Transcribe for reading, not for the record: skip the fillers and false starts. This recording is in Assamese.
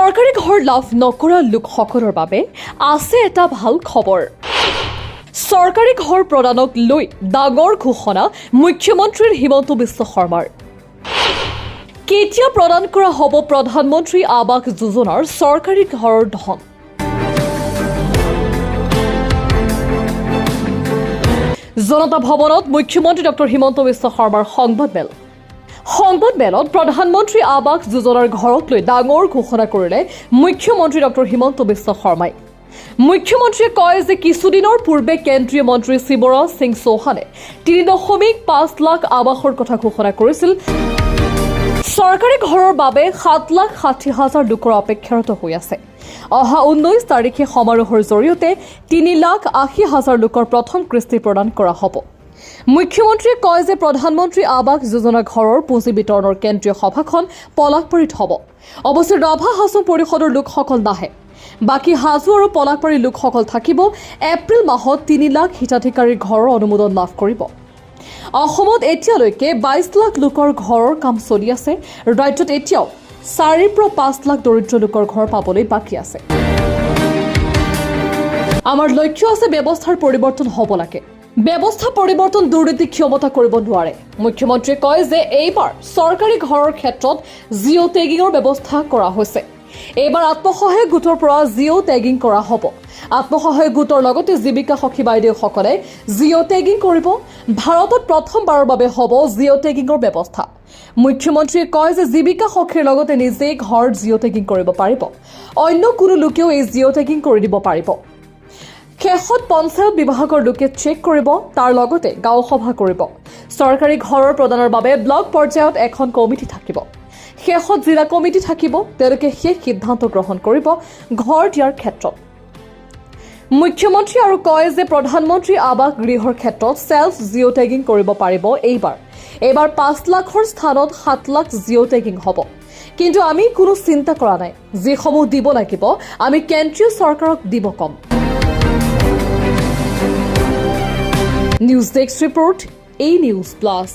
চৰকাৰী ঘৰ লাভ নকৰা লোকসকলৰ বাবে আছে এটা ভাল খবৰ। চৰকাৰী ঘৰ প্ৰদানক লৈ ডাঙৰ ঘোষণা মুখ্যমন্ত্ৰী হিমন্ত বিশ্ব শৰ্মাৰ। কেতিয়া প্ৰদান কৰা হ'ব প্ৰধানমন্ত্ৰী আৱাস যোজনাৰ চৰকাৰী ঘৰৰ ধন? জনতা ভৱনত মুখ্যমন্ত্ৰী ডক্টৰ হিমন্ত বিশ্ব শৰ্মাৰ সংবাদমেলত প্ৰধানমন্ত্ৰী আৱাস যোজনাৰ ঘৰক লৈ ডাঙৰ ঘোষণা কৰিলে মুখ্যমন্ত্ৰী ডক্টৰ হিমন্ত বিশ্ব শৰ্মাই। মুখ্যমন্ত্ৰীয়ে কয় যে কিছুদিনৰ পূৰ্বে কেন্দ্ৰীয় মন্ত্ৰী শিৱৰাজ সিং চৌহানে ৩.৫ লাখ আৱাসৰ কথা ঘোষণা কৰিছিল। চৰকাৰী ঘৰৰ বাবে ৭,৬০,০০০ লোকৰ অপেক্ষাৰত হৈ আছে। অহা ১৯ তাৰিখে সমাৰোহৰ জৰিয়তে ৩,৮০,০০০ লোকৰ প্ৰথম কিস্তি প্ৰদান কৰা হ'ব। মুখ্যমন্ত্ৰীয়ে কয় যে প্ৰধানমন্ত্ৰী আৱাস যোজনা ঘৰৰ পুঁজি বিতৰণৰ কেন্দ্ৰীয় সভাখন পলাশবাৰীত হ'ব। অৱশ্যে ৰাভা হাছং পৰিষদৰ লোকসকল নাহে। বাকী হাজো আৰু পলাশবাৰীৰ লোকসকল থাকিব। এপ্ৰিল মাহত ৩ লাখ হিতাধিকাৰীৰ ঘৰৰ অনুমোদন লাভ কৰিব। অসমত এতিয়ালৈকে ২২ লাখ লোকৰ ঘৰৰ কাম চলি আছে। ৰাজ্যত এতিয়াও ৪ পৰা ৫ লাখ দৰিদ্ৰ লোকৰ ঘৰ পাবলৈ বাকী আছে। আমাৰ লক্ষ্য আছে ব্যৱস্থাৰ পৰিৱৰ্তন হ'ব লাগে। ব্যৱস্থা পৰিৱৰ্তন দুৰ্নীতি ক্ষমতা কৰিব নোৱাৰে। মুখ্যমন্ত্ৰীয়ে কয় যে এইবাৰ চৰকাৰী ঘৰৰ ক্ষেত্ৰত জিঅ' টেগিঙৰ ব্যৱস্থা কৰা হৈছে। এইবাৰ আত্মসহায়ক গোটৰ পৰা জিঅ' টেগিং কৰা হ'ব। আত্মসহায়ক গোটৰ লগতে জীৱিকা সখী বাইদেউসকলে জিঅ' টেগিং কৰিব। ভাৰতত প্ৰথমবাৰৰ বাবে হ'ব জিঅ' টেগিঙৰ ব্যৱস্থা। মুখ্যমন্ত্ৰীয়ে কয় যে জীৱিকা সখীৰ লগতে নিজেই ঘৰ জিঅ' টেগিং কৰিব পাৰিব। অন্য কোনো লোকেও এই জিঅ' টেগিং কৰি দিব পাৰিব। শেষত পঞ্চায়ত বিভাগৰ লোকে চেক কৰিব, তাৰ লগতে গাঁও সভা কৰিব। চৰকাৰী ঘৰৰ প্ৰদানৰ বাবে ব্লক পৰ্যায়ত এখন কমিটি থাকিব। শেষত জিলা কমিটি থাকিব। তেওঁলোকে শেষ সিদ্ধান্ত গ্ৰহণ কৰিব ঘৰ দিয়াৰ ক্ষেত্ৰত। মুখ্যমন্ত্ৰী আৰু কয় যে প্ৰধানমন্ত্ৰী আৱাস গৃহৰ ক্ষেত্ৰত ছেল্ফ জিঅ' টেগিং কৰিব পাৰিব। এইবাৰ ৫ লাখৰ স্থানত ৭ লাখ জিঅ' টেগিং হ'ব। কিন্তু আমি কোনো চিন্তা কৰা নাই। যিসমূহ দিব লাগিব আমি কেন্দ্ৰীয় চৰকাৰক দিব কম। News desk report, A News Plus।